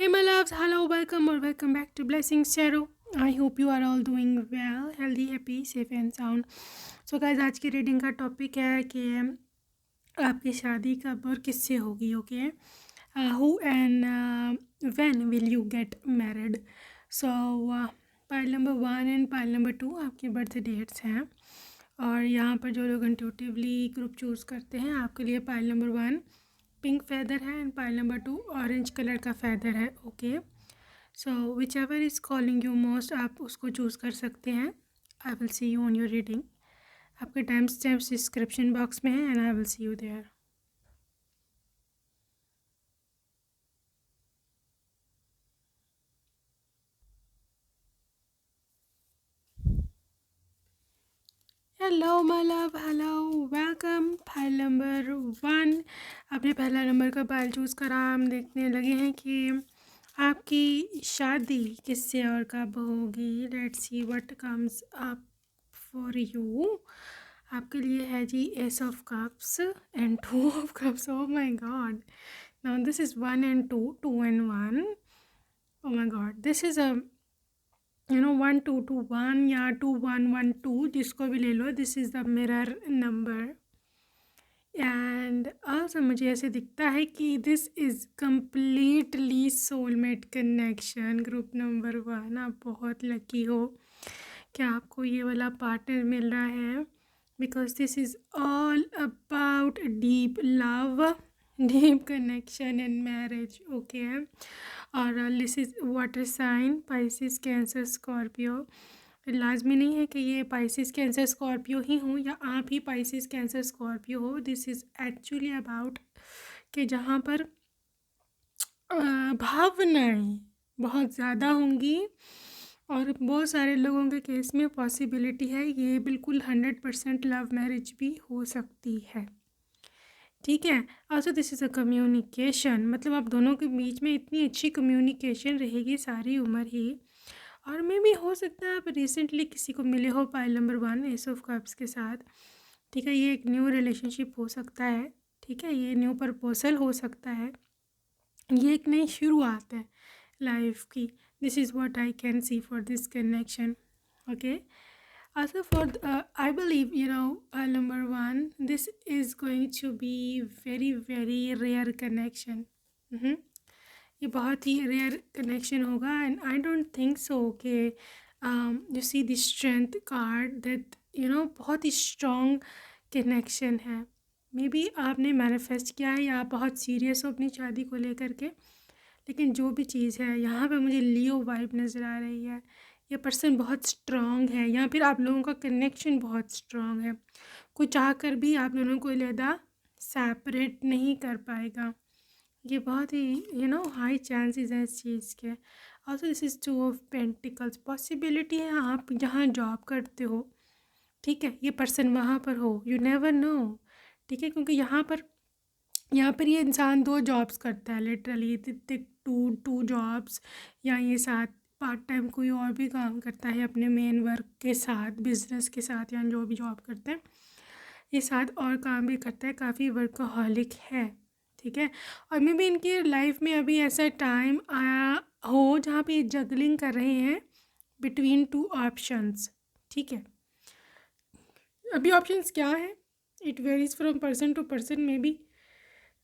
Hey, my loves, hello, welcome or welcome back to Blessings Tarot. I hope you are all doing well, healthy, happy, safe and sound. So guys, आज की reading का topic है कि आपकी शादी कब और किससे होगी. Okay, who and when will you get married? So pile number 1 and pile number 2 आपकी बर्थ डेट्स हैं. और यहाँ पर जो लोग इंट्यूटिवली ग्रुप चूज़ करते हैं, आपके लिए पाइल नंबर 1 पिंक फैदर है and pile number 2 orange colour का फैदर है. Okay, so whichever is calling you most, आप उसको चूज़ कर सकते हैं. I will see you on your reading. आपके टाइम स्टैम्प्स डिस्क्रिप्शन बॉक्स में है and I will see you there. Hello my love, hello, welcome. File number 1, आपने पहला नंबर का फाइल चूज़ करा. हम देखने लगे हैं कि आपकी शादी किससे और कब होगी. Let's see what comes up for you. आपके लिए है G S of cups and 2 of cups. Oh my God, now this is 1 and 2, 2 and 1. Oh my god, this is a 1 2 2 1 या 2 1 1 2, जिसको भी ले लो. This is the mirror number and also मुझे ऐसे दिखता है कि this is completely soulmate connection. Group number 1, आप बहुत लकी हो कि आपको ये वाला पार्टनर मिल रहा है, because this is all about deep love, deep connection and marriage. Okay, और this is water sign, Pisces, Cancer, Scorpio. लाजमी नहीं है कि ये पाइसिस, कैंसर, स्कॉर्पियो ही हो या आप ही पाइसिस, कैंसर, स्कॉर्पियो हो. दिस इज़ एक्चुअली अबाउट कि जहाँ पर भावनाएं बहुत ज़्यादा होंगी और बहुत सारे लोगों के केस में पॉसिबिलिटी है ये बिल्कुल 100% लव मैरिज भी हो सकती है. ठीक है. Also this is a communication, मतलब आप दोनों के बीच में इतनी अच्छी कम्युनिकेशन रहेगी सारी उम्र ही. और मे भी हो सकता है आप रिसेंटली किसी को मिले हो pile number 1 S of cups के साथ. ठीक है, ये एक न्यू रिलेशनशिप हो सकता है. ठीक है, ये न्यू प्रपोजल हो सकता है. ये एक नई शुरुआत है लाइफ की. This is what I can see for this connection. Okay, also for I believe pile number 1, this is going to be very very rare connection. mm ये बहुत ही रेयर कनेक्शन होगा and I don't think so कि you see the strength card that बहुत ही strong connection है. May be आपने manifest किया है या आप बहुत सीरियस हो अपनी शादी को लेकर के, लेकिन जो भी चीज़ है यहाँ पे मुझे लियो वाइब नज़र आ रही है. ये पर्सन बहुत स्ट्रॉन्ग है या फिर आप लोगों का कनेक्शन बहुत स्ट्रॉन्ग है. कोई चाह कर भी आप दोनों को अलहदा सेपरेट नहीं कर पाएगा. ये बहुत ही हाई चांसेस हैं इस चीज़ के. Also this is 2 of pentacles. Possibility है आप जहाँ जॉब करते हो, ठीक है, ये पर्सन वहाँ पर हो. You never no. ठीक है, क्योंकि यहाँ पर ये इंसान 2 जॉब्स करता है लिटरली. टू टू जॉब्स या ये साथ पार्ट टाइम कोई और भी काम करता है अपने मेन वर्क के साथ, बिजनेस के साथ, या जो भी जॉब करते हैं ये साथ और काम भी करता है. काफ़ी वर्कहॉलिक है. ठीक है, और मे बी इनकी लाइफ में अभी ऐसा टाइम आया हो जहाँ पे ये जगलिंग कर रहे हैं बिटवीन 2 ऑप्शंस. ठीक है, अभी ऑप्शंस क्या है, it varies from person to person. Maybe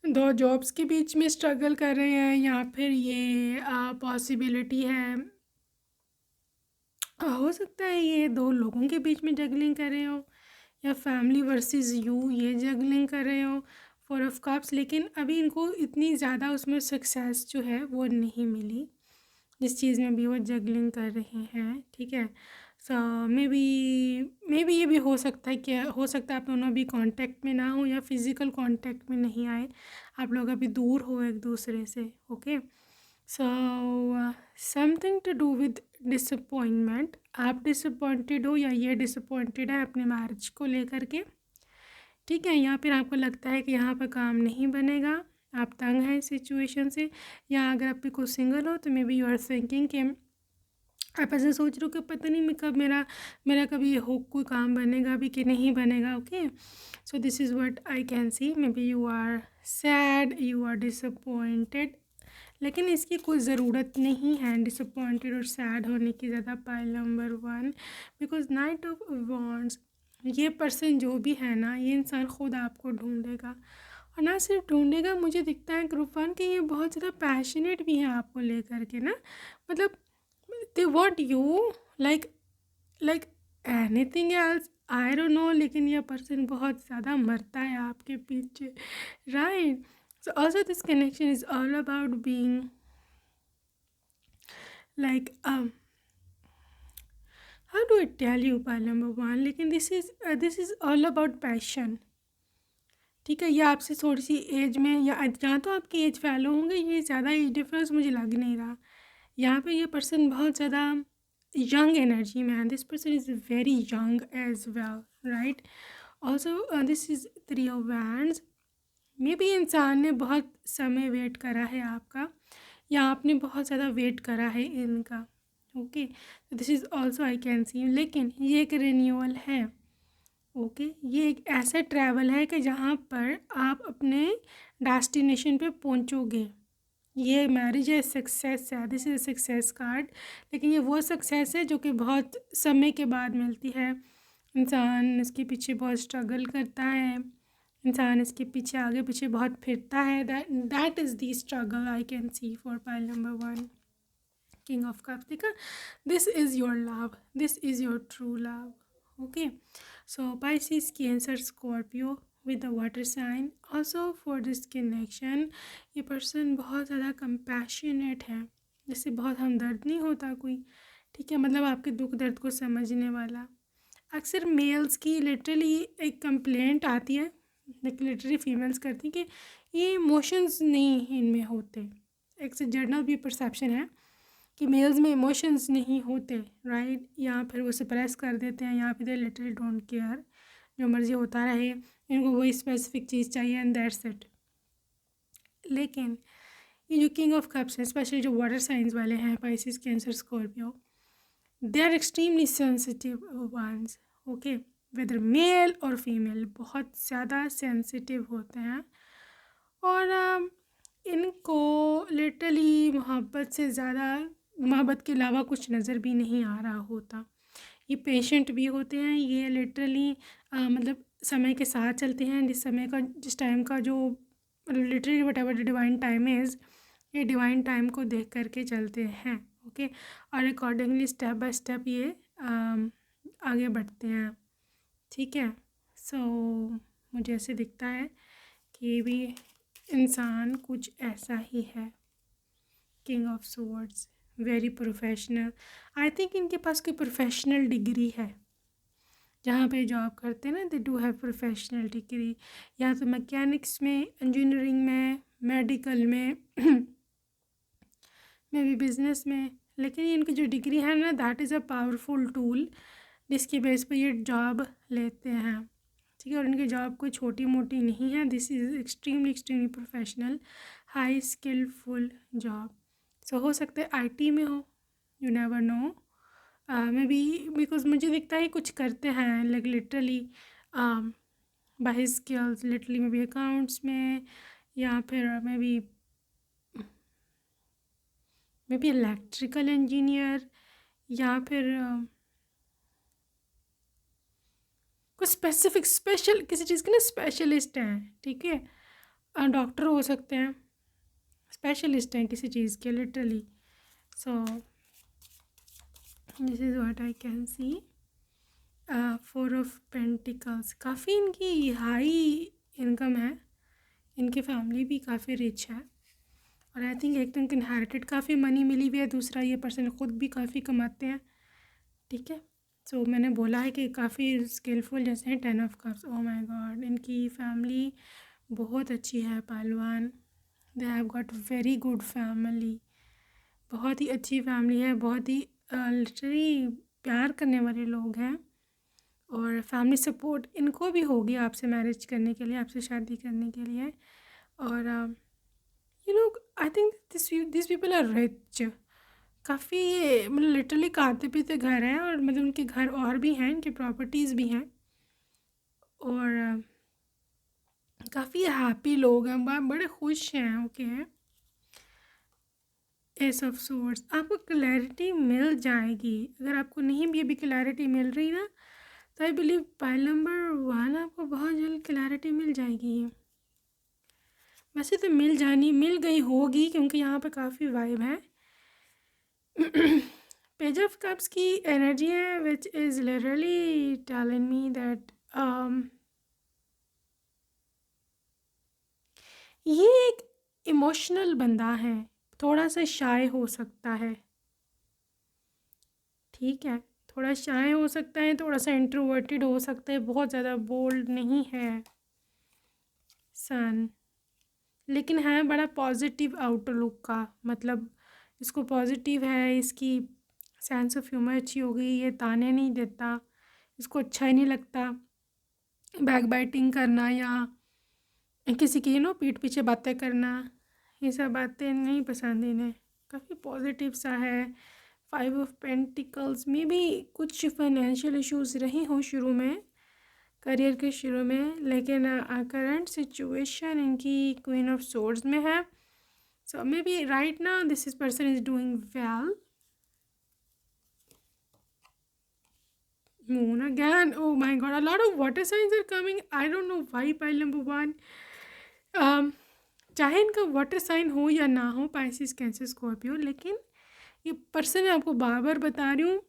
2 jobs के बीच में स्ट्रगल कर रहे हैं या फिर ये पॉसिबिलिटी है, हो सकता है ये 2 लोगों के बीच में जगलिंग कर रहे हो या फैमिली वर्सेस यू ये जगलिंग कर रहे हो. 4 ऑफ कप्स, लेकिन अभी इनको इतनी ज़्यादा उसमें सक्सेस जो है वो नहीं मिली जिस चीज़ में भी वो जगलिंग कर रहे हैं. ठीक है, सो मे बी ये भी हो सकता है कि हो सकता है आप दोनों अभी कांटेक्ट में ना हो या फिज़िकल कांटेक्ट में नहीं आए, आप लोग अभी दूर हो एक दूसरे से. Okay, so something to do with disappointment. आप डिसअपॉइंटेड हो या ये डिसअपॉइंटेड है अपने मैरिज को लेकर के. ठीक है, या फिर आपको लगता है कि यहाँ पर काम नहीं बनेगा, आप तंग हैं इस सिचुएशन से. या अगर आप भी कुछ सिंगल हो तो maybe you are thinking कि आप ऐसे सोच रहे हो कि पता नहीं मैं कब मेरा मेरा कभी हो कोई काम बनेगा भी कि नहीं बनेगा. Okay, so this is what I can see. Maybe you are sad, you are disappointed, लेकिन इसकी कोई ज़रूरत नहीं है डिसअपॉइंटेड और सैड होने की ज़्यादा। Pile number 1, because night of wands, ये पर्सन जो भी है ना, ये इंसान ख़ुद आपको ढूंढेगा। और ना सिर्फ ढूंढेगा, मुझे दिखता है ग्रुप 1 कि ये बहुत ज़्यादा पैशनेट भी है आपको लेकर के ना, मतलब they want you like anything else, I don't know, लेकिन यह पर्सन बहुत ज़्यादा मरता है आपके पीछे, right. So also this connection is all about being like how do I tell you pile number 1, लेकिन this is all about passion, ठीक है। ये आपसे थोड़ी सी एज में, या जहाँ तो आपकी एज फैलो होंगे, ये ज़्यादा एज डिफरेंस मुझे लग नहीं रहा। यहाँ पे ये पर्सन बहुत ज़्यादा यंग एनर्जी में है, this person is very young age well, right. Also this is 3 of wands, may be इंसान ने बहुत समय वेट करा है आपका, या आपने बहुत ज़्यादा वेट करा है इनका, okay. This is also I can सी, लेकिन ये एक रिन्यूअल है, ओके। ये एक ऐसा ट्रैवल है कि जहाँ पर आप अपने डेस्टिनेशन पे पहुँचोगे। ये मैरिज है, सक्सेस है, दिस इज़ सक्सेस कार्ड। लेकिन ये वो सक्सेस है जो कि बहुत समय के बाद मिलती है। इंसान इसके पीछे बहुत स्ट्रगल करता है, इंसान इसके पीछे आगे पीछे बहुत फिरता है। That is the struggle I can see for pile number 1, king of cups. देखा, this is your love, this is your true love, okay. So Pisces, Cancer, Scorpio with the water sign. Also for this connection, ये person बहुत ज़्यादा compassionate है, जिससे बहुत हमदर्द नहीं होता कोई, ठीक है, मतलब आपके दुख दर्द को समझने वाला। अक्सर मेल्स की लिटरली एक कंप्लेंट आती है, लिटरली फीमेल्स करती हैं कि ये इमोशंस नहीं इनमें होते। एक से जनरल भी परसेप्शन है कि मेल्स में इमोशंस नहीं होते, राइट। या फिर वो सप्रेस कर देते हैं, या फिर दे लिटरली डोंट केयर, जो मर्ज़ी होता रहे, इनको वही स्पेसिफिक चीज़ चाहिए एंड दैट्स इट। लेकिन ये जो किंग ऑफ कप्स हैं, स्पेशली जो वाटर साइंस वाले हैं, Pisces, Cancer, Scorpio, they are extremely sensitive ones, okay. Whether male और फीमेल बहुत ज़्यादा सेंसिटिव होते हैं, और इनको लिटरली मोहब्बत से ज़्यादा, मोहब्बत के अलावा कुछ नज़र भी नहीं आ रहा होता। ये पेशेंट भी होते हैं, ये लिटरली मतलब समय के साथ चलते हैं, जिस टाइम का जो मतलब literally what ever the divine time is, ये डिवाइन टाइम को देख करके चलते हैं, ओके। और अकॉर्डिंगली स्टेप बाय स्टेप ये आगे बढ़ते हैं, ठीक है। सो मुझे ऐसे दिखता है कि ये भी इंसान कुछ ऐसा ही है। King of swords, very professional, I think इनके पास कोई प्रोफेशनल डिग्री है, जहाँ पे जॉब करते हैं ना, they do have professional degree, या तो मैकेनिक्स में, इंजीनियरिंग में, मेडिकल में मे भी बिजनेस में। लेकिन इनकी जो डिग्री है ना, that is a powerful tool, जिसकी बेस पर ये जॉब लेते हैं, ठीक है। और इनकी जॉब कोई छोटी मोटी नहीं है, this is extremely professional, high skilful job. So हो सकता है आईटी में हो, you never know, may be, because मुझे दिखता है कुछ करते हैं like literally by skills, literally may be accounts में, या फिर मे बी इलेक्ट्रिकल इंजीनियर, या फिर कुछ स्पेसिफिक स्पेशल किसी चीज़ के ना स्पेशलिस्ट हैं, ठीक है। डॉक्टर हो सकते हैं, स्पेशलिस्ट हैं किसी चीज़ के literally. So this is what I can C. 4 of pentacles, काफ़ी इनकी हाई इनकम है, इनकी फैमिली भी काफ़ी रिच है, और आई थिंक एक तो इनके इनहेरिटेड काफ़ी मनी मिली हुई है, दूसरा ये पर्सन ख़ुद भी काफ़ी कमाते हैं, ठीक है। सो मैंने बोला है कि काफ़ी स्किलफुल जैसे हैं 10 of cups. Oh my God, इनकी फैमिली बहुत अच्छी है पहलवान, they have got very good family, बहुत ही अच्छी फैमिली है, बहुत ही लिटरली प्यार करने वाले लोग हैं, और फैमिली सपोर्ट इनको भी होगी आपसे मैरिज करने के लिए, आपसे शादी करने के लिए। और ये लोग, I think this people are rich, काफ़ी मतलब लिटरली खाते पीते घर हैं, और मतलब उनके घर और भी हैं, इनकी प्रॉपर्टीज़ भी हैं, और काफ़ी हैप्पी लोग हैं, बड़े खुश हैं, ओके। एस ऑफ सोर्स, आपको क्लैरिटी मिल जाएगी। अगर आपको नहीं भी अभी क्लैरिटी मिल रही ना, तो आई बिलीव पाइल नंबर 1 आपको बहुत जल्द क्लैरिटी मिल जाएगी। वैसे तो मिल गई होगी, क्योंकि यहाँ पे काफ़ी वाइब है। पेज ऑफ कप्स की एनर्जी है which is literally telling me that ये एक इमोशनल बंदा है, थोड़ा सा शाय हो सकता है, ठीक है, थोड़ा शाय हो सकता है, थोड़ा सा इंट्रोवर्टेड हो सकता है, बहुत ज़्यादा बोल्ड नहीं है सन, लेकिन है बड़ा पॉजिटिव आउटलुक का। मतलब इसको पॉजिटिव है, इसकी सेंस ऑफ ह्यूमर अच्छी हो गई, ये ताने नहीं देता, इसको अच्छा ही नहीं लगता बैक बाइटिंग करना या किसी की पीठ पीछे बातें करना, ये सब बातें नहीं पसंद इन्हें। काफ़ी पॉजिटिव सा है। 5 ऑफ पेंटिकल्स में भी कुछ फाइनेंशियल इश्यूज रही हों शुरू में, करियर के शुरू में, लेकिन करंट सिचुएशन इनकी क्वीन ऑफ सोर्ड्स में है। So may be right now this is person is doing well. Moon again. Oh my god, a lot of water signs are coming. I don't know why. Pile number 1. चाहे इनका water sign हो या ना हो, Pisces, Cancer, Scorpio, लेकिन ये person मैं आपको बार बार बता रही हूँ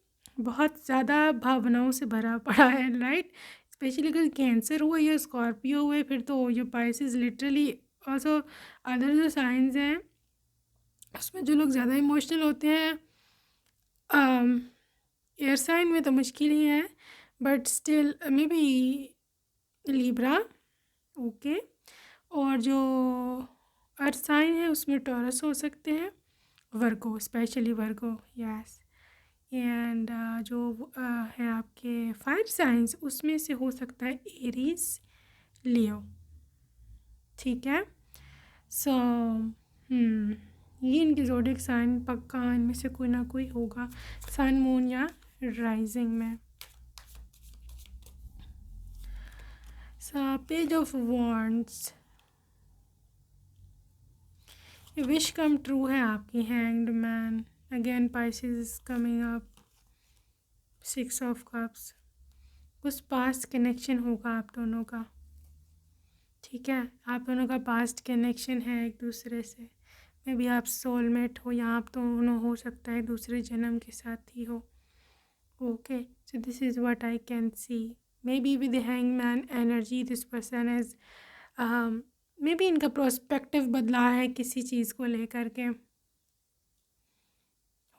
बहुत ज़्यादा भावनाओं से भरा पड़ा है, राइट। स्पेशली अगर कैंसर हुआ या स्कॉर्पियो हुए, फिर तो ये पाइसिस लिटरली ऑल्सो अदर जो साइंस हैं उसमें जो लोग ज़्यादा इमोशनल होते हैं, एयर साइन में तो मुश्किल ही है, but still may be Libra, okay. और जो अर्थ साइन है उसमें टॉरस हो सकते हैं, वर्गो, स्पेशली वर्गो, यस। एंड जो है आपके फायर साइंस, उसमें से हो सकता है एरीज, लियो, ठीक है। सो ये इनके ज़ोडिक साइन पक्का इनमें से कोई ना कोई होगा, सन, मून या राइजिंग में। पेज ऑफ वॉन्ड्स, ये विश कम ट्रू है आपकी, hanged man, again Pisces coming up, 6 of cups, कुछ पास्ट कनेक्शन होगा आप दोनों का, ठीक है। आप दोनों का पास्ट कनेक्शन है एक दूसरे से, मे बी आप सोलमेट हो या आप दोनों हो सकता है दूसरे जन्म के साथ ही हो, okay. So this is what I can see. May be with hangman energy this person is may be इनका प्रोस्पेक्टिव बदला है किसी चीज़ को लेकर के।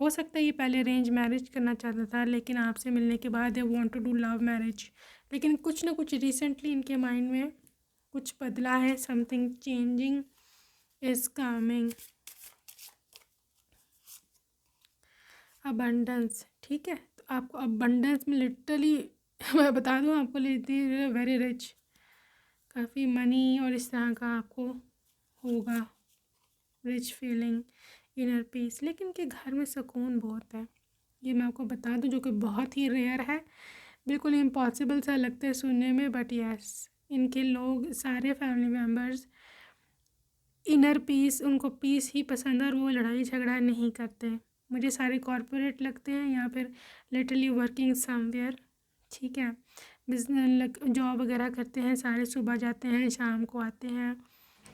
हो सकता है ये पहले अरेंज मैरिज करना चाहता था, लेकिन आपसे मिलने के बाद they want to do love marriage, लेकिन कुछ ना कुछ रिसेंटली इनके माइंड में कुछ बदला है, something changing is coming. Abundance, ठीक है, तो आपको अबंडेंस में लिटरली मैं बता दूँ आपको, वेरी रिच, काफ़ी मनी और इस तरह का आपको होगा, रिच फीलिंग, इनर पीस, लेकिन के घर में सुकून बहुत है, ये मैं आपको बता दूं, जो कि बहुत ही रेयर है, बिल्कुल इम्पॉसिबल सा लगता है सुनने में, बट यस, इनके लोग सारे फैमिली मेम्बर्स इनर पीस, उनको पीस ही पसंद है और वो लड़ाई झगड़ा नहीं करते। मुझे सारे कॉरपोरेट लगते हैं या फिर लिटरली वर्किंग समवेयर, ठीक है, बिजनेस जॉब वगैरह करते हैं, सारे सुबह जाते हैं शाम को आते हैं,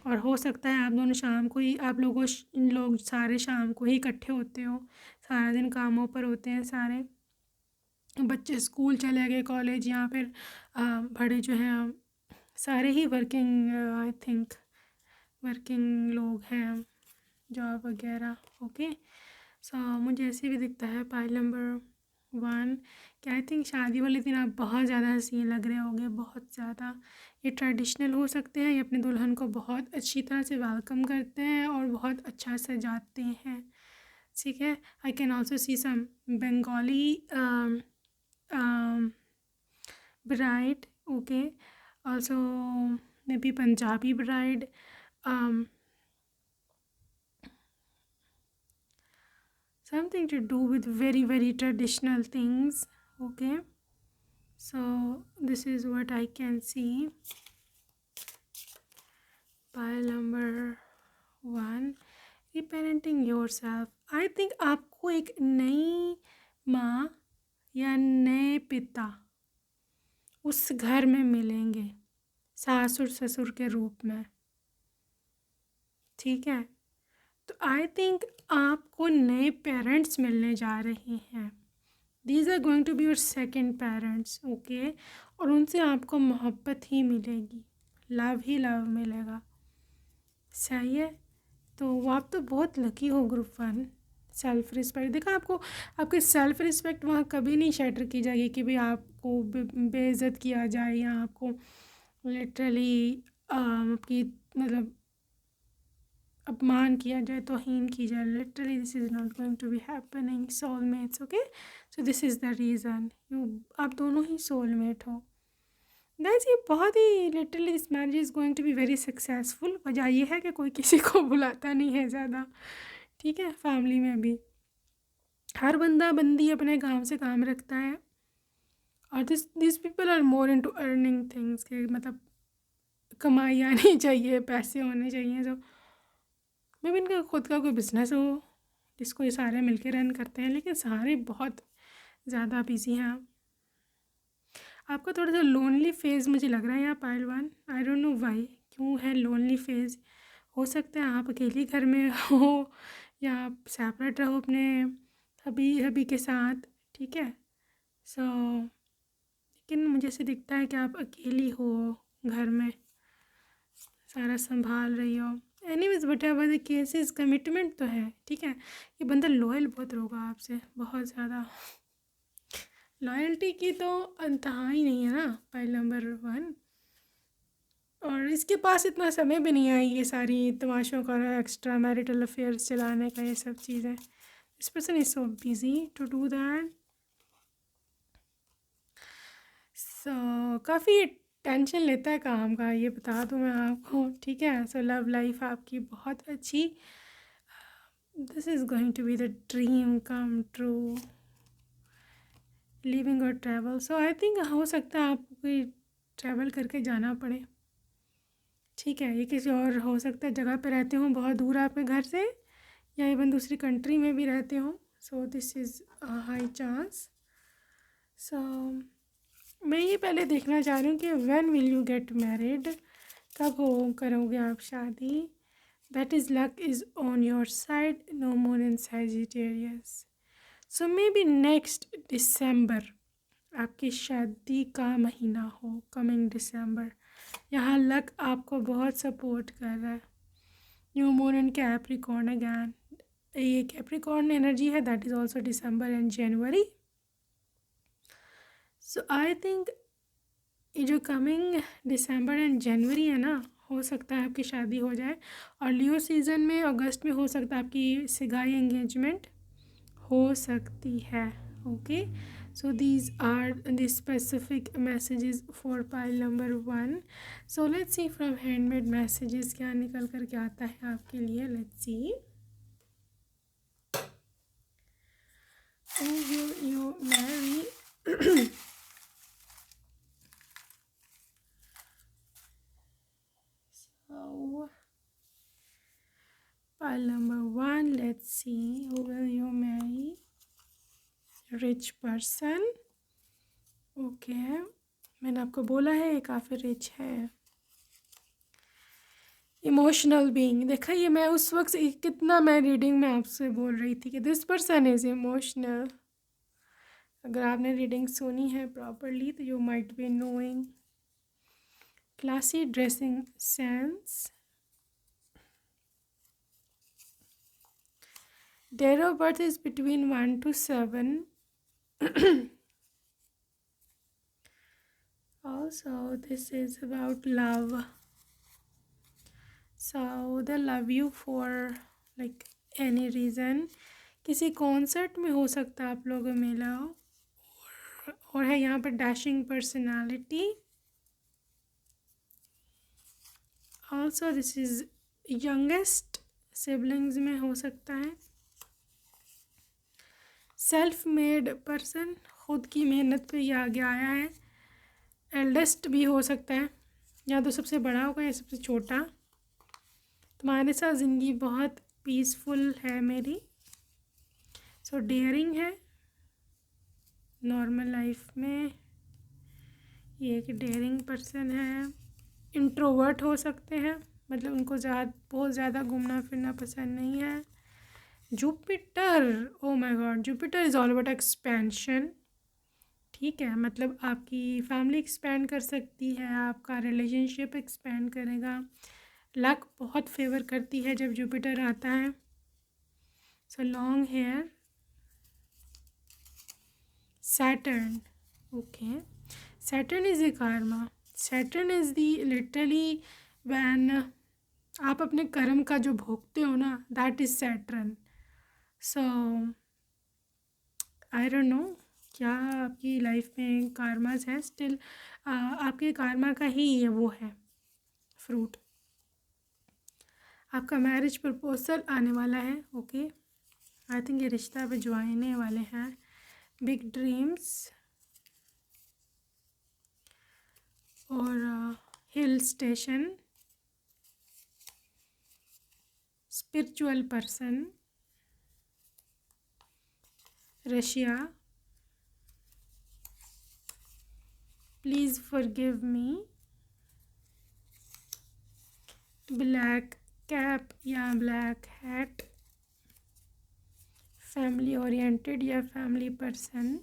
और हो सकता है आप दोनों शाम को ही, आप लोग सारे शाम को ही इकट्ठे होते हो, सारा दिन कामों पर होते हैं सारे, बच्चे स्कूल चले गए, कॉलेज, या फिर बड़े जो हैं सारे ही वर्किंग, आई थिंक वर्किंग लोग हैं, जॉब वगैरह, ओके। सो मुझे ऐसे भी दिखता है पाइल नंबर 1 कि आई थिंक शादी वाले दिन आप बहुत ज़्यादा हसीन लग रहे होंगे, बहुत ज़्यादा। ये ट्रेडिशनल हो सकते हैं, ये अपने दुल्हन को बहुत अच्छी तरह से वेलकम करते हैं और बहुत अच्छा सजाते हैं, ठीक है। I can also see some Bengali bride, okay, also maybe Punjabi bride, something to do with very very traditional things, okay. So this is what I can see. Pile number 1, reparenting yourself, I think आपको एक नई माँ या नए पिता उस घर में मिलेंगे सासुर ससुर के रूप में, ठीक है। तो आई थिंक आपको नए पेरेंट्स मिलने जा रहे हैं। These are going to be your second parents, okay. और उनसे आपको मोहब्बत ही मिलेगी, लव ही लव मिलेगा, सही है। तो वो आप तो बहुत लकी हो ग्रुप 1। सेल्फ रिस्पेक्ट, देखा आपको, आपकी सेल्फ रिस्पेक्ट वहाँ कभी नहीं शैटर की जाएगी कि भाई आपको बेइज्जत किया जाए या आपको लिटरली आपकी मतलब अपमान किया जाए, तौहीन की जाए। Literally this is not going to be happening soulmates, okay. So this is the reason, आप दोनों ही सोलमेट हो गाइस। ये बहुत ही literally this marriage is going to be very successful. वजह ये है कि कोई किसी को बुलाता नहीं है ज़्यादा, ठीक है। फैमिली में भी हर बंदा बंदी अपने काम से काम रखता है, और this people are more into earning things के मतलब कमाई आनी चाहिए, पैसे होने चाहिए। तो मे भी इनका खुद का कोई बिजनेस हो जिसको ये सारे मिलके रन करते हैं, लेकिन सारे बहुत ज़्यादा बिजी हैं। आपका थोड़ा सा लोनली फेज़ मुझे लग रहा है यहाँ pile 1, I don't know why, क्यों है लोनली फेज़। हो सकता है आप अकेले घर में हो या आप सेपरेट रहो अपने हबी के साथ, ठीक है। सो लेकिन मुझे ऐसे दिखता है कि आप अकेली हो घर में, सारा संभाल रही हो। Anyways what ever the case is, commitment तो है, ठीक है। ये बंदा लॉयल बहुत होगा आपसे, बहुत ज़्यादा। लॉयल्टी की तो अंतहा ही नहीं है ना पाइल नंबर 1। और इसके पास इतना समय भी नहीं है ये सारी तमाशों का, एक्स्ट्रा मैरिटल अफेयर्स चलाने का, ये सब चीज़ें। This person is so busy to do that. So काफ़ी टेंशन लेता है काम का, ये बता दूँ मैं आपको, ठीक है। सो लव लाइफ आपकी बहुत अच्छी, this is going to be the dream come true, living और ट्रैवल। सो आई थिंक हो सकता है आपको कोई ट्रैवल करके जाना पड़े, ठीक है। ये किसी और हो सकता है जगह पे रहते हो बहुत दूर आपके घर से, या इवन दूसरी कंट्री में भी रहते हो। So this is high chance. So मैं ये पहले देखना चाह रही हूँ कि when will you get married, कब हो करोगे आप शादी। That is luck is on your side, no more in Sagittarius. So may be next December आपकी शादी का महीना हो, कमिंग दिसंबर। यहाँ लक आपको बहुत सपोर्ट कर रहा है। New moon in Capricorn again, ये कैप्रिकॉर्न एनर्जी है, that is also December and January. So I think ये जो कमिंग दिसंबर एंड जनवरी है ना, हो सकता है आपकी शादी हो जाए। और लियो सीज़न में अगस्त में हो सकता है आपकी सगाई एंगेजमेंट हो सकती है, okay. So these are the specific messages for pile number 1। So let's see from handmade messages क्या निकल कर के आता है आपके लिए। Let's see, you marry so pile number 1, let's see, who will you marry? Rich person, okay। मैंने आपको बोला है ये काफ़ी रिच है। इमोशनल बीइंग, देखा ये मैं उस वक्त कितना मैं रीडिंग में आपसे बोल रही थी कि दिस पर्सन इज़ इमोशनल। अगर आपने रीडिंग सुनी है प्रॉपरली तो you might be knowing. Classy dressing sense, date of birth is between 1 to 7. Also this is about love, so they love you for like any reason। किसी concert में हो सकता है आप लोगों मिला हो, और है यहाँ पर dashing personality. Also this is youngest siblings में हो सकता है। सेल्फ मेड पर्सन, खुद की मेहनत पे ये आगे आया है। एल्डेस्ट भी हो सकता है, या तो सबसे बड़ा होगा या सबसे छोटा। तुम्हारे साथ ज़िंदगी बहुत पीसफुल है मेरी। सो डेयरिंग है नॉर्मल लाइफ में, ये एक डेयरिंग पर्सन है। इंट्रोवर्ट हो सकते हैं, मतलब उनको बहुत ज़्यादा घूमना फिरना पसंद नहीं है। Jupiter, oh my God, Jupiter is all about expansion. ठीक है, मतलब आपकी फैमिली एक्सपेंड कर सकती है, आपका रिलेशनशिप एक्सपेंड करेगा। लक बहुत फेवर करती है जब जुपिटर आता है। So long hair. Saturn, okay, Saturn is the karma, Saturn is the literally when आप अपने कर्म का जो भोगते हो ना, that is Saturn. So I don't know क्या आपकी लाइफ में कार्मास है, स्टिल आपके कार्मा का ही ये वो है फ्रूट। आपका मैरिज प्रपोजल आने वाला है, ओके। आई थिंक ये रिश्ता भिजवाने वाले हैं। बिग ड्रीम्स और hill station, spiritual person, Russia, please forgive me, black cap या ब्लैक हैट, फैमिली ओरिएंटेड या family person,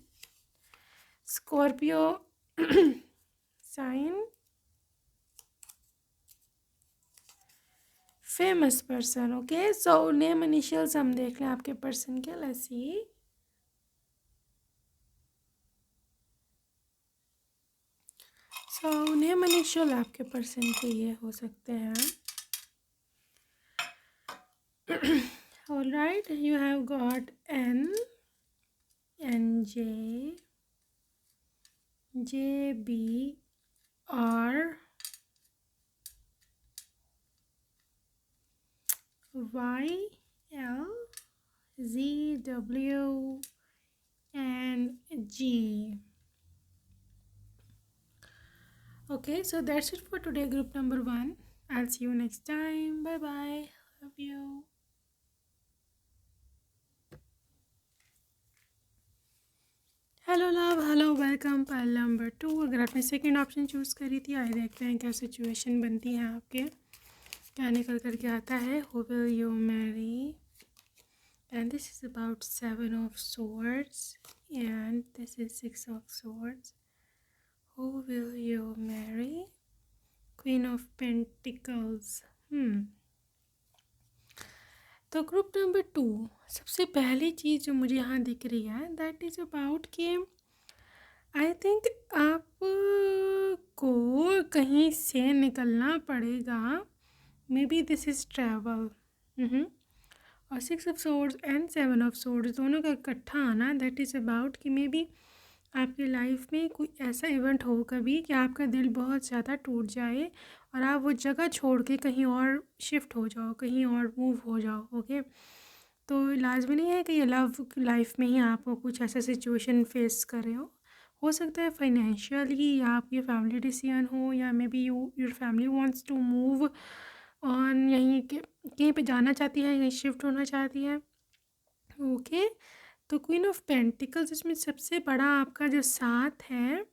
Scorpio sign, famous person, okay. So name initials हम देख लें आपके पर्सन के, let's see. So name initial आपके person के ये हो सकते हैं। All right, you have got N J, B, R, Y, L, Z, W, and G. Okay, so that's it for today, group number 1. I'll see you next time. Bye bye. Love you. Hello love, hello welcome. Pile number 2, अगर आपने second option choose करी थी, आइए देखते हैं क्या situation बनती है आपके, क्या निकल कर के आता है। Who will you Mary, and this is about 7 of swords and this is 6 of swords. Who will you marry? Queen of Pentacles. तो ग्रुप नंबर 2, सबसे पहली चीज़ जो मुझे यहाँ दिख रही है दैट इज़ अबाउट कि आई थिंक आपको कहीं से निकलना पड़ेगा। May be this is travel. और 6 of swords and 7 of swords दोनों का इकट्ठा आना, दैट इज़ अबाउट कि मे बी आपकी लाइफ में कोई ऐसा इवेंट हो कभी कि आपका दिल बहुत ज़्यादा टूट जाए और आप वो जगह छोड़ के कहीं और शिफ्ट हो जाओ, कहीं और मूव हो जाओ, ओके। तो लाजमी नहीं है कि ये लव लाइफ में ही आप कुछ ऐसा सिचुएशन फेस कर रहे हो सकता है फाइनेंशियली या आपकी फैमिली डिसीजन हो, या maybe your family wants to move on, यहीं के कहीं पे जाना चाहती है, यहीं शिफ्ट होना चाहती है, ओके। तो क्वीन ऑफ पेंटिकल्स इसमें सबसे बड़ा आपका जो साथ है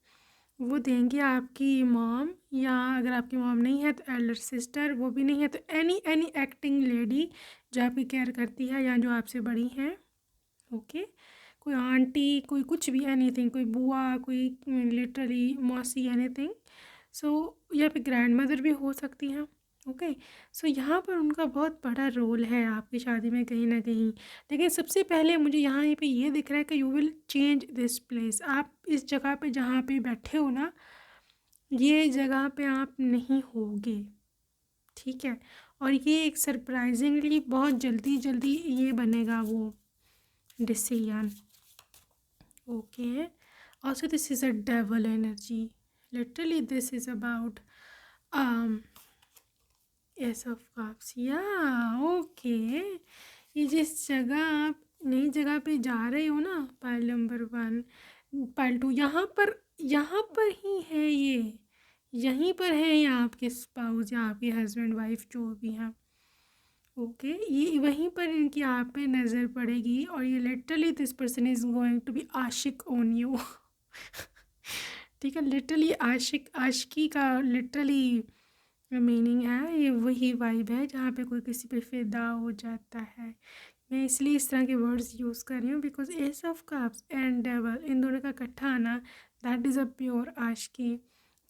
वो देंगी आपकी मॉम, या अगर आपकी मॉम नहीं है तो एल्डर सिस्टर, वो भी नहीं है तो एनी एक्टिंग लेडी जो आपकी केयर करती है या जो आपसे बड़ी हैं, ओके। कोई आंटी, कोई कुछ भी, एनीथिंग, कोई बुआ, कोई लिटरली मौसी, एनीथिंग। सो या फिर ग्रैंड मदर भी हो सकती हैं, ओके। सो यहाँ पर उनका बहुत बड़ा रोल है आपकी शादी में कहीं ना कहीं। लेकिन सबसे पहले मुझे यहाँ पे ये दिख रहा है कि you will change this place. आप इस जगह पे जहाँ पे बैठे हो ना, ये जगह पे आप नहीं होगे, ठीक है। और ये एक सरप्राइजिंगली बहुत जल्दी ये बनेगा वो decision, okay. Also this is a devil energy, literally this is about S of cups, या ओके। ये जिस जगह आप नई जगह पे जा रहे हो ना, पाइल नंबर 1, पाइल 2, यहाँ पर ही है ये, यहीं पर है या आपके स्पाउस या आपके हस्बैंड वाइफ जो भी हैं, ओके, ये वहीं पर इनकी आप पे नज़र पड़ेगी और ये literally this person is going to be आशिक ऑन यू। ठीक है, लिटरली आशिक, आशिकी का लिटरली मीनिंग है, ये वही वाइब है जहाँ पे कोई किसी पे फ़िदा हो जाता है। मैं इसलिए इस तरह के वर्ड्स यूज़ कर रही हूँ because ace of cups and devil, इन दोनों का इकट्ठा आना, दैट इज़ अ प्योर आशिकी।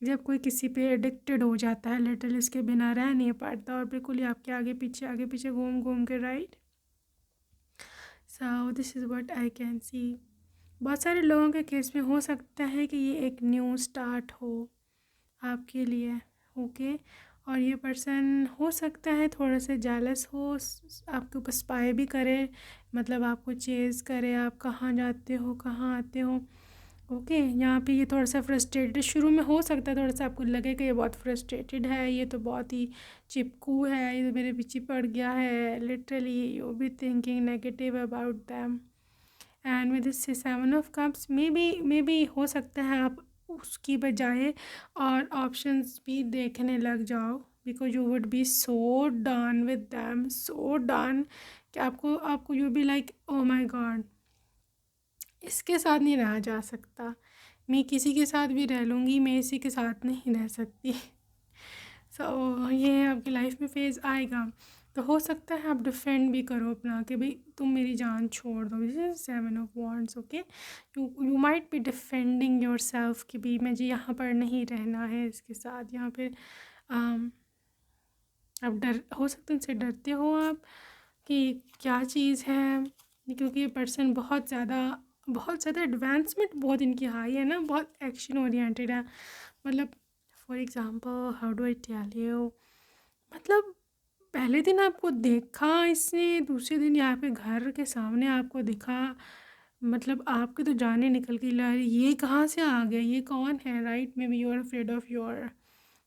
जब कोई किसी पे एडिक्टेड हो जाता है, लिटरली उसके बिना रह नहीं पाता और बिल्कुल ही आपके आगे पीछे घूम घूम के, right. So this is what I can सी। बहुत सारे लोगों के केस में हो सकता है कि ये एक न्यू स्टार्ट हो आपके लिए, ओके। और ये पर्सन हो सकता है थोड़ा सा जेलस हो, आपके ऊपर स्पाई भी करे, मतलब आपको चेज़ करे, आप कहाँ जाते हो कहाँ आते हो, ओके। यहाँ पे ये थोड़ा सा फ्रस्ट्रेटेड शुरू में हो सकता है, थोड़ा सा आपको लगे कि ये बहुत फ्रस्ट्रेटेड है, ये तो बहुत ही चिपकू है, ये तो मेरे पीछे पड़ गया है, literally you be thinking negative about them. And with this 7 of Cups may be हो सकता है आप उसकी बजाय और ऑप्शंस भी देखने लग जाओ, because you would be so done with them, so done कि आपको you be like oh my God, इसके साथ नहीं रहा जा सकता, मैं किसी के साथ भी रह लूँगी, मैं इसी के साथ नहीं रह सकती। सो ये आपकी लाइफ में फेज़ आएगा, तो हो सकता है आप डिफेंड भी करो अपना कि भाई तुम मेरी जान छोड़ दो। This is 7 of Wands, okay. You might be defending your self कि भाई मुझे यहाँ पर नहीं रहना है इसके साथ, यहाँ पे आप डर, हो सकता है उनसे डरते हो आप कि क्या चीज़ है, क्योंकि ये पर्सन बहुत ज़्यादा एडवांसमेंट बहुत इनकी हाई है ना, बहुत एक्शन ओरिएंटेड है। मतलब for example how do I tell you, मतलब पहले दिन आपको देखा इसने, दूसरे दिन यहाँ पे घर के सामने आपको दिखा, मतलब आपके तो जाने निकल गई, ये कहाँ से आ गया, ये कौन है, right. Maybe you are afraid of your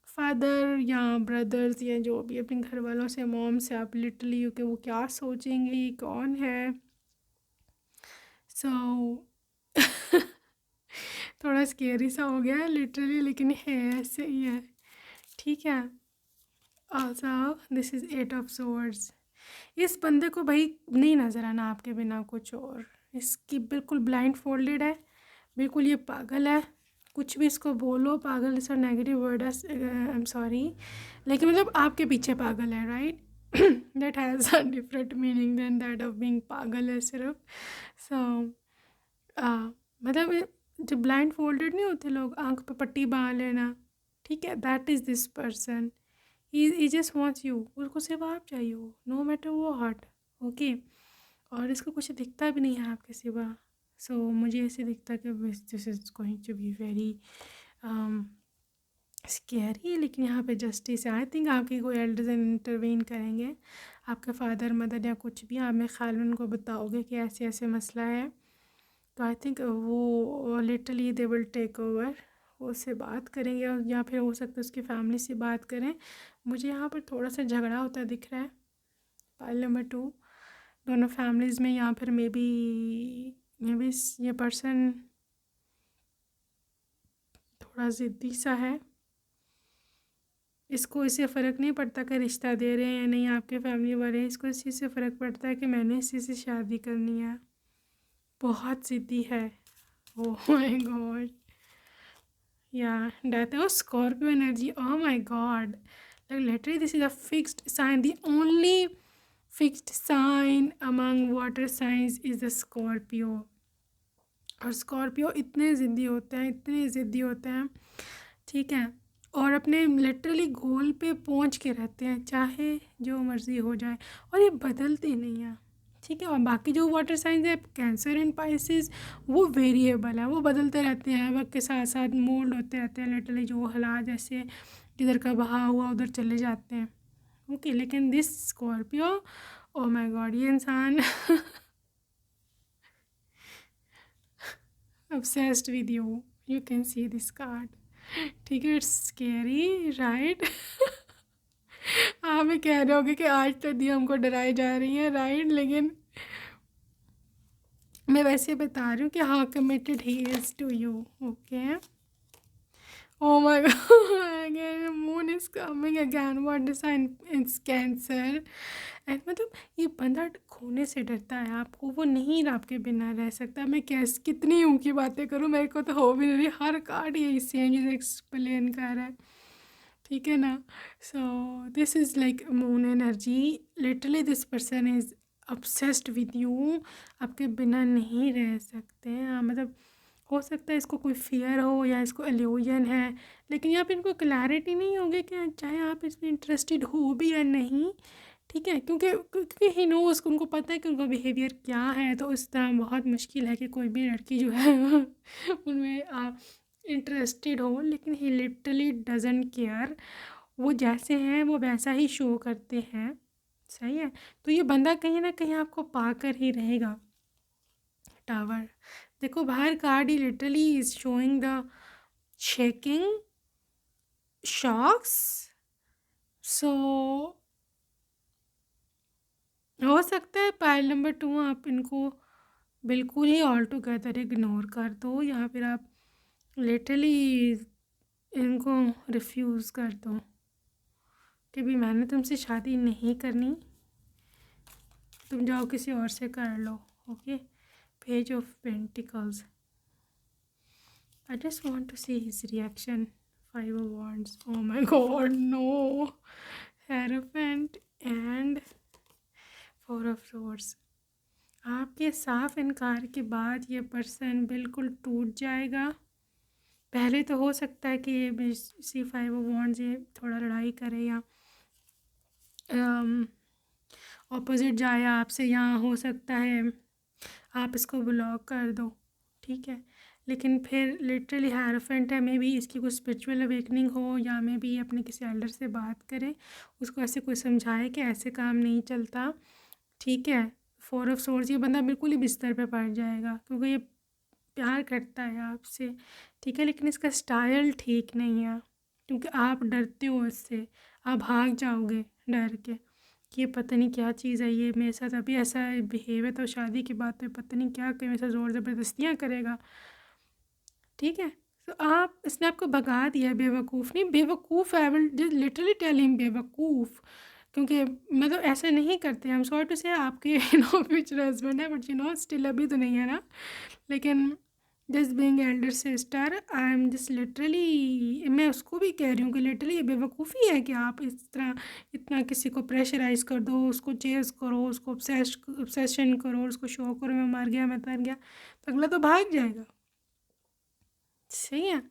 father या ब्रदर्स या जो भी, अपने घर वालों से, मॉम से आप लिटरली कि वो क्या सोचेंगे, ये कौन है। सो थोड़ा स्केरी सा हो गया है लिटरली, लेकिन है ऐसे ही है, ठीक है। Also this is 8 of Swords। इस बंदे को भाई नहीं नज़र आना आपके बिना कुछ और, इसकी बिल्कुल ब्लाइंड फोल्डेड है, बिल्कुल ये पागल है, कुछ भी इसको बोलो, पागल इस नेगेटिव वर्ड है, आई एम सॉरी, लेकिन मतलब आपके पीछे पागल है, right. That has a different meaning than that of being पागल है सिर्फ। सो मतलब जो ब्लाइंड फोल्डेड नहीं होते लोग, आंख पे पट्टी बांध लेना, ठीक है, that is this person. He just wants you, उसको सिर्फ आप चाहिए हो, नो मैटर व्हाट, ओके। और इसको कुछ दिखता भी नहीं है आपके सिवा। सो मुझे ऐसे दिखता है कि this is going to be very scary, लेकिन यहाँ पे जस्टिस है। आई थिंक आपके कोई एल्डर्स इंटरवीन करेंगे, आपके फादर मदर या कुछ भी, आप में ख्याल में उनको बताओगे कि ऐसे ऐसे मसला है, तो आई थिंक वो literally they will take over, वो उससे बात करेंगे, या फिर हो सकता है उसकी फैमिली से बात करें। मुझे यहाँ पर थोड़ा सा झगड़ा होता दिख रहा है, पाइल नंबर 2, दोनों फैमिलीज़ में, या फिर मे बी ये पर्सन थोड़ा ज़िद्दी सा है, इसको इससे फ़र्क नहीं पड़ता कि रिश्ता दे रहे हैं या नहीं आपके फैमिली वाले, इसको इस चीज़ से फ़र्क पड़ता है कि मैंने इसी से शादी करनी है, बहुत ज़िद्दी है। ओह माय गॉड, या death of Scorpio energy, oh my God, like literally this is a fixed sign, the only fixed sign among water signs is the Scorpio। और स्कॉर्पियो इतने ज़िद्दी होते हैं, ठीक है, और अपने लिटरली गोल पे पहुंच के रहते हैं, चाहे जो मर्ज़ी हो जाए, और ये बदलते नहीं हैं, ठीक है। और बाकी जो वाटर साइंस है, कैंसर एंड पाइसेस, वो वेरिएबल है, वो बदलते रहते हैं, वक्त के साथ साथ मोल्ड होते रहते हैं, लिटरली जो हालात जैसे इधर का बहा हुआ उधर चले जाते हैं, ओके। लेकिन this Scorpio, oh my God, ये इंसान obsessed with you can see this card, ठीक है, इट्स स्केरी, राइट। आप भी कह रहे होगे कि आज तो दी हमको डराई जा रही है, राइट, लेकिन मैं वैसे बता रही हूँ कि हाँ, committed he is to you, okay. Oh my god, again, moon is coming again. What the sign? It's Cancer. And मतलब ये बंदा खोने से डरता है आपको, वो नहीं आपके बिना रह सकता। मैं कैस कितनी ऊँची बातें करूँ, मेरे को तो हो भी नहीं रही, हर कार्ड यही सेम चीज़ एक्सप्लेन कर रहा है, ठीक है ना। सो this is like moon energy, literally this person is obsessed with you, आपके बिना नहीं रह सकते हैं। मतलब हो सकता है इसको कोई फियर हो या इसको एल्यूजन है, लेकिन यहाँ पे इनको क्लैरिटी नहीं होगी कि चाहे आप इसमें इंटरेस्टेड हो भी या नहीं, ठीक है। क्योंकि ही नोज़, उनको पता है कि उनका बिहेवियर क्या है। तो इस तरह बहुत मुश्किल है कि कोई भी लड़की जो है उनमें आप इंटरेस्टेड हो, लेकिन ही लिटरली डजंट केयर। वो जैसे हैं वो वैसा ही शो करते हैं, सही है। तो ये बंदा कहीं ना कहीं आपको पाकर ही रहेगा। टावर देखो बाहर कार्ड ही literally is showing the shaking shocks. So हो सकता है पाइल नंबर 2 आप इनको बिल्कुल ही ऑल टुगेदर इग्नोर कर दो, या फिर आप लिटरली इनको रिफ्यूज़ कर दो कि भी मैंने तुमसे शादी नहीं करनी, तुम जाओ किसी और से कर लो। Okay, page of pentacles, I just want to see his reaction. 5 of Wands. Oh my god, no. Hierophant and 4 of Swords. आपके साफ इनकार के बाद ये पर्सन बिल्कुल टूट जाएगा। पहले तो हो सकता है कि ये सी 5 ऑफ वॉन्ड्स ये थोड़ा लड़ाई करे या ऑपोजिट जाए आपसे, यहाँ हो सकता है आप इसको ब्लॉक कर दो, ठीक है। लेकिन फिर लिटरली हायरोफेंट है, मे बी इसकी कुछ स्पिरिचुअल अवेकनिंग हो, या मे बी अपने किसी एल्डर से बात करें, उसको ऐसे कोई समझाए कि ऐसे काम नहीं चलता, ठीक है। 4 ऑफ सोर्स, ये बंदा बिल्कुल ही बिस्तर पे पड़ जाएगा क्योंकि ये प्यार करता है आपसे, ठीक है। लेकिन इसका स्टाइल ठीक नहीं है क्योंकि आप डरते हो इससे, आप भाग जाओगे डर के कि ये पता नहीं क्या चीज़ है, ये मेरे साथ अभी ऐसा बिहेव है तो शादी की बात तो पता नहीं क्या कि मेरे साथ ज़ोर ज़बरदस्तियाँ करेगा, ठीक है। तो आप इसने आपको भगा दिया, बेवकूफ़ नहीं, बेवकूफ़ है। I will literally tell him बेवकूफ़, क्योंकि मतलब ऐसा नहीं करते। आई एम सॉरी टू से आपके फ्यूचर हस्बैंड है, बट स्टिल अभी तो नहीं है ना। लेकिन just being Elder sister, I am just literally, मैं उसको भी कह रही हूँ कि लिटरली ये बेवकूफ़ी है कि आप इस तरह इतना किसी को प्रेशराइज कर दो, उसको चेस करो, उसको ऑब्सेशन करो, उसको शो करो मैं मर गया, मैं तर गया, तो अगला तो भाग जाएगा, सही है।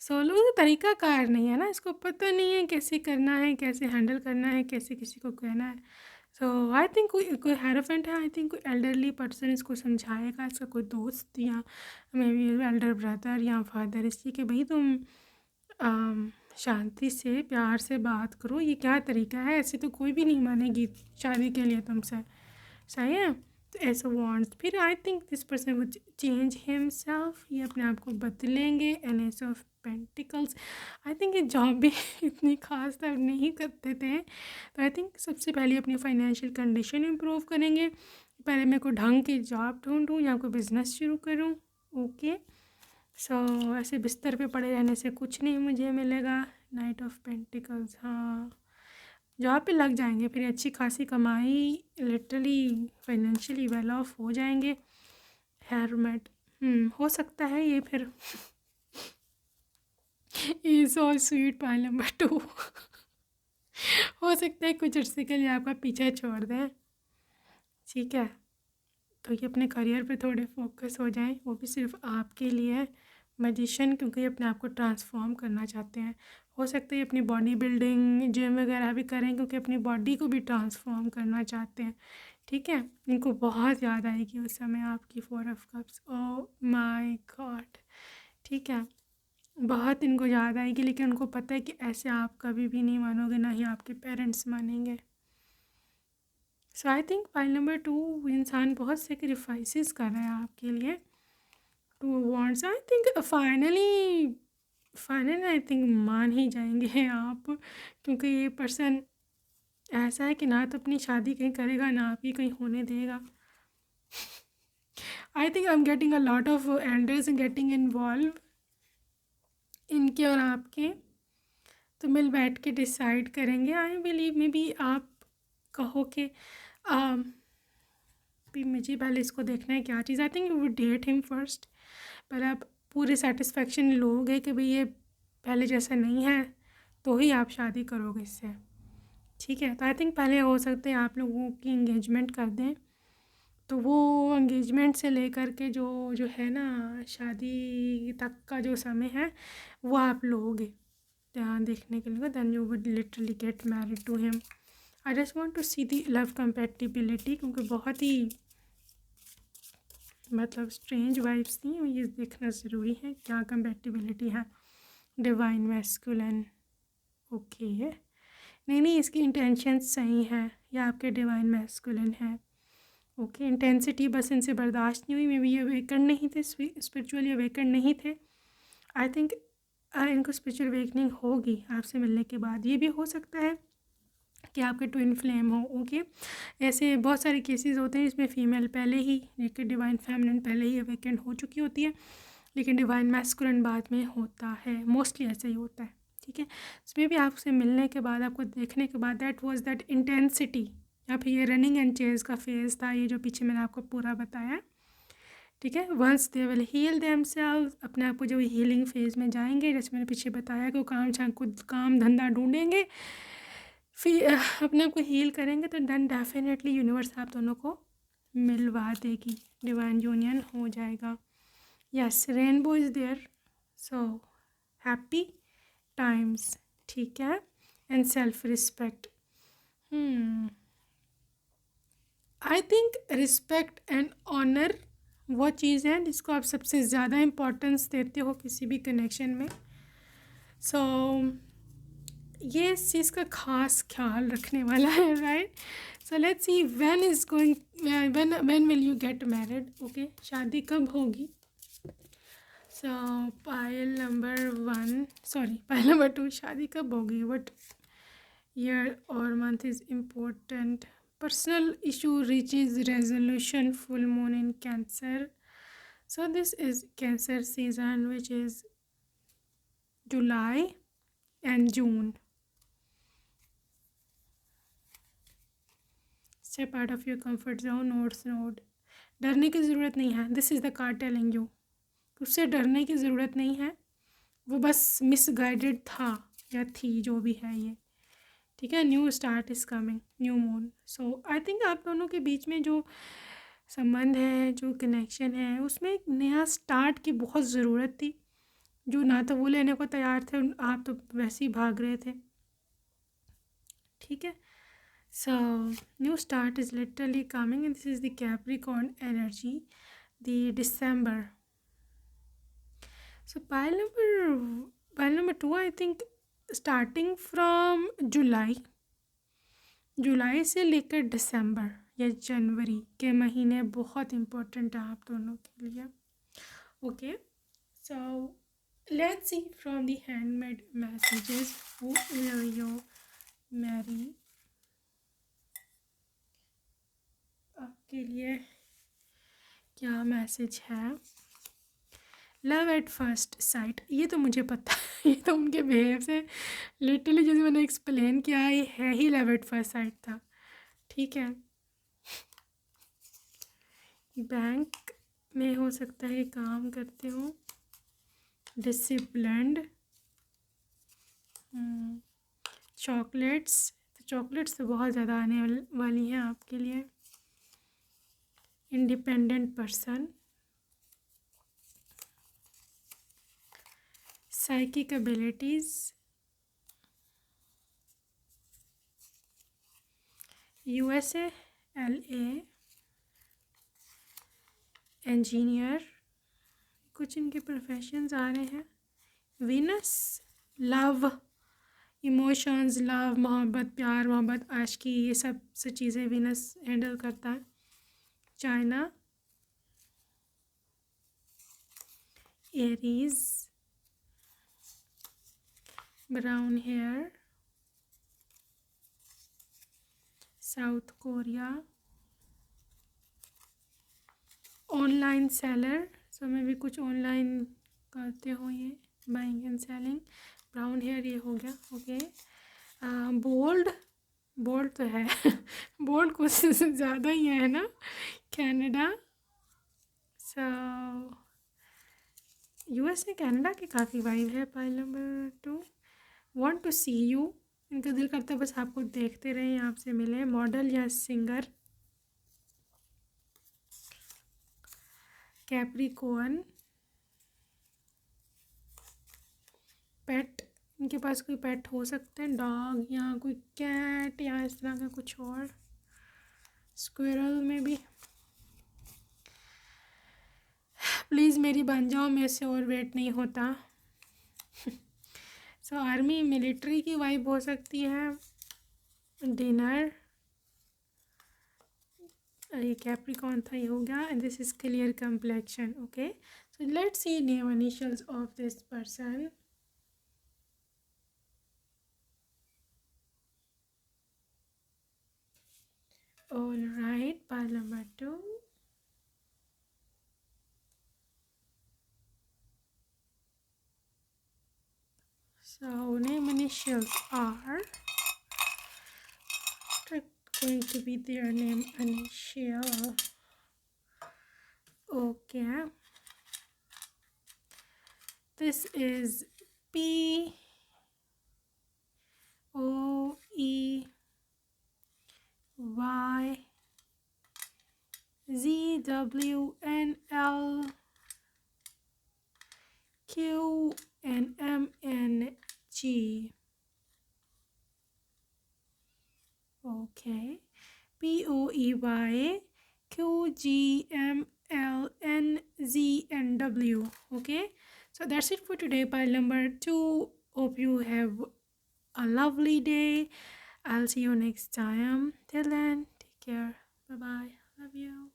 सोलो का तरीका कार नहीं है ना, इसको पता नहीं है कैसे करना है, कैसे हैंडल करना है, कैसे किसी को कहना है। सो आई थिंक कोई हेरोफेंट है, आई थिंक कोई एल्डरली पर्सन इसको समझाएगा, इसका कोई दोस्त या मे बी एल्डर ब्रदर या फादर, इसलिए कि भाई तुम शांति से प्यार से बात करो, ये क्या तरीका है, ऐसे तो कोई भी नहीं मानेगी शादी के लिए तुमसे, सही है। तो ऐसा वॉन्ट्स, फिर I think this person would change himself, ये अपने आप को बदलेंगे। An ace of pentacles, I think ये जॉब भी इतनी खास तब नहीं करते थे, तो आई थिंक सबसे पहले अपनी फाइनेंशियल कंडीशन इम्प्रूव करेंगे। पहले मैं कोई ढंग की जॉब ढूंढूँ या कोई बिज़नेस शुरू करूँ, ओके। सो ऐसे बिस्तर पे पड़े रहने से कुछ नहीं मुझे मिलेगा। नाइट ऑफ पेंटिकल्स, हाँ जॉब पे लग जाएंगे, फिर अच्छी खासी कमाई, लिटरली फाइनेंशियली वेल ऑफ हो जाएंगे। हेरमेट, हो सकता है ये फिर is all sweet pile number 2 हो सकता है कुछ अर्से के लिए आपका पीछा छोड़ दें, ठीक है। तो ये अपने करियर पे थोड़े फोकस हो जाएं, वो भी सिर्फ आपके लिए। मैजिशियन, क्योंकि ये अपने आप को ट्रांसफॉर्म करना चाहते हैं। हो सकता है ये अपनी बॉडी बिल्डिंग जिम वगैरह भी करें क्योंकि अपनी बॉडी को भी ट्रांसफॉर्म करना चाहते हैं, ठीक है। इनको बहुत याद आएगी उस समय आपकी 4 of cups, oh my God, ठीक है। बहुत इनको याद आएगी, लेकिन उनको पता है कि ऐसे आप कभी भी नहीं मानोगे, ना ही आपके पेरेंट्स मानेंगे। सो आई थिंक फाइल नंबर 2 इंसान बहुत सेक्रीफाइसेस कर रहा है आपके लिए। 2 wants, I think finally I think मान ही जाएंगे आप, क्योंकि ये पर्सन ऐसा है कि ना तो अपनी शादी कहीं करेगा, ना आप ही कहीं होने देगा। I think I am getting a lot of elders getting involve in उनके और आपके, तो मिल बैठ के डिसाइड करेंगे। आई बिलीव मे बी आप कहो कि भी मुझे पहले इसको देखना है क्या चीज़। I think you would date him first. पहले आप पूरी सेटिस्फेक्शन लोगे कि भाई ये पहले जैसा नहीं है, तो ही आप शादी करोगे इससे, ठीक है। तो आई थिंक पहले हो सकते हैं आप लोगों की इंगेजमेंट कर दें, तो वो इंगेजमेंट से लेकर के जो जो है ना शादी तक का जो समय है वो आप लोगे ध्यान देखने के लिए। Then you would literally get married to him. I just want to see the love compatibility, क्योंकि बहुत ही मतलब स्ट्रेंज वाइब्स थी, ये देखना ज़रूरी है क्या कंपैटिबिलिटी है। डिवाइन मैस्कुलिन, ओके नहीं इसकी इंटेंशन सही है, या आपके डिवाइन मैस्कुलिन है, ओके। इंटेंसिटी बस इनसे बर्दाश्त नहीं हुई, मे बी ये अवेकन नहीं थे, स्पिरिचुअली अवेकन नहीं थे। आई थिंक इनको स्पिरिचुअल अवेकनिंग होगी आपसे मिलने के बाद। ये भी हो सकता है कि आपके ट्विन फ्लेम हो, ओके। ऐसे बहुत सारे केसेस होते हैं जिसमें फ़ीमेल पहले ही, लेकिन डिवाइन फेमिनिन पहले ही अवेकन हो चुकी होती है, लेकिन डिवाइन मैस्कुलिन बाद में होता है। मोस्टली ऐसा ही होता है, ठीक है। इसमें भी आपसे मिलने के बाद, आपको देखने के बाद, दैट वाज दैट इंटेंसिटी, या फिर ये रनिंग एंड चेज का फेज़ था, ये जो पीछे मैंने आपको पूरा बताया, ठीक है। Once they will heal themselves, अपने आप को जब हीलिंग फेज़ में जाएंगे, जैसे मैंने पीछे बताया कि वो काम धंधा ढूंढेंगे, फिर अपने आप को हील करेंगे, तो देन डेफिनेटली यूनिवर्स आप दोनों को मिलवा देगी, डिवाइन यूनियन हो जाएगा। Yes, rainbow is there, so happy times, ठीक है। And self respect, I think respect and honour वो चीज़ है जिसको आप सबसे ज़्यादा इम्पोर्टेंस देते हो किसी भी कनेक्शन में। सो ये इस चीज़ का ख़ास ख्याल रखने वाला है, right. So let's see when is going, when will you get married, okay. शादी कब होगी। So pile number 1, sorry pile number 2, शादी कब होगी, व्हाट ईयर और month is important, personal issue reaches resolution, full moon in Cancer. So this is Cancer season, which is July and June. Step out of your comfort zone, North Node. डरने की ज़रूरत नहीं है, this is the card telling you, उससे डरने की ज़रूरत नहीं है, वो बस मिसगाइडेड था या थी, जो भी है ये, ठीक है। New start is coming, new moon. So I think आप दोनों के बीच में जो संबंध है, जो कनेक्शन है, उसमें एक नया स्टार्ट की बहुत ज़रूरत थी, जो ना तो वो लेने को तैयार थे, आप तो वैसे ही भाग रहे थे, ठीक है। So new start is literally coming and this is the Capricorn energy, the December. So pile number 2, I think starting from जुलाई से लेकर दिसंबर या जनवरी के महीने बहुत इम्पोर्टेंट है आप दोनों के लिए, okay. So let's see from the handmade messages, who will you Mary, आपके लिए क्या मैसेज है। लव एट फर्स्ट साइट, ये तो मुझे पता है, ये तो उनके बिहेव से लिटरली जैसे मैंने एक्सप्लेन किया है, ये है ही लव एट फर्स्ट साइट था, ठीक है। बैंक में हो सकता है काम करते हो, डिसिप्लिन्ड, चॉकलेट्स, तो चॉकलेट्स तो बहुत ज़्यादा आने वाली हैं आपके लिए। Independent person, psychic abilities, USA, LA, engineer, कुछ इनके प्रोफेशंस आ रहे हैं। वीनस, लव, इमोशंस, लव, मोहब्बत, प्यार मोहब्बत, आशिकी, ये सब से चीज़ें वीनस हैंडल करता है। China, Aries, brown hair, South Korea, online seller, so में भी कुछ ऑनलाइन करते हो ये, buying and selling, brown hair ये हो गया, ओके। बोल्ड, बोल्ड तो है बोल्ड कुछ ज़्यादा ही है ना, कनाडा, सो यूएसए कनाडा की काफ़ी वाइब है। Pile number 2, want to see you, इनका दिल करता है बस आपको देखते रहें, आपसे मिले। मॉडल या सिंगर, कैप्रिकॉर्न, पेट, इनके पास कोई पेट हो सकते हैं, डॉग या कोई कैट या इस तरह का कुछ और, स्क्विरल में भी। प्लीज़ मेरी बन जाओ, मेरे से और वेट नहीं होता। सो आर्मी मिलिट्री की वाइब हो सकती है। डिनर, ये कैप्रिकॉर्न था, ये हो गया। And this is clear complexion, okay. So let's see name initials of this person. All right, pile number 2. So name initials are going to be their name initial. Okay. This is P O E Y Z W N L Q N M N G. Okay. P O E Y Q G M L N Z N W. Okay. So that's it for today, pile number 2. Hope you have a lovely day. I'll see you next time. Till then, take care. Bye bye. Love you.